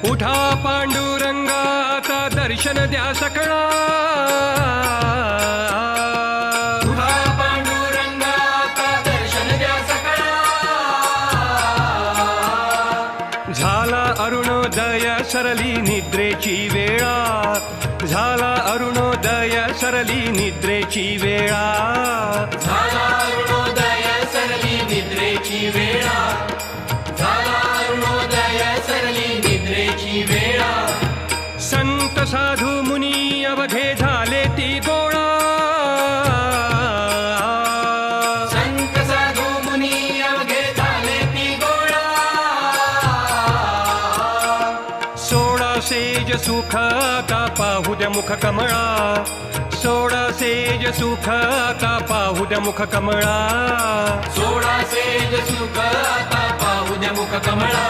उठा पांडुरंगाचा दर्शन द्या सकळा, उठा पांडुरंगाचा दर्शन द्या सकळा. झाला अरुणोदय सरली निद्रेची वेळा, झाला अरुणोदय सरली निद्रेची वेळा, झाला अरुणोदय सरली निद्रेची वेळा, झाला अरुणोदय सरली निद्रेची वेळा. संत साधू मुनी अवघे झाले ती गोळा, संत साधू मुनी अवघे झाले ती गोळा. सोळा सेज सुख आता पाहू द्या मुख कमळा, सोळा सेज सुख आता पाहू द्या मुख कमळा, सोळा सेज सुख आता पाहू द्या मुख कमळा.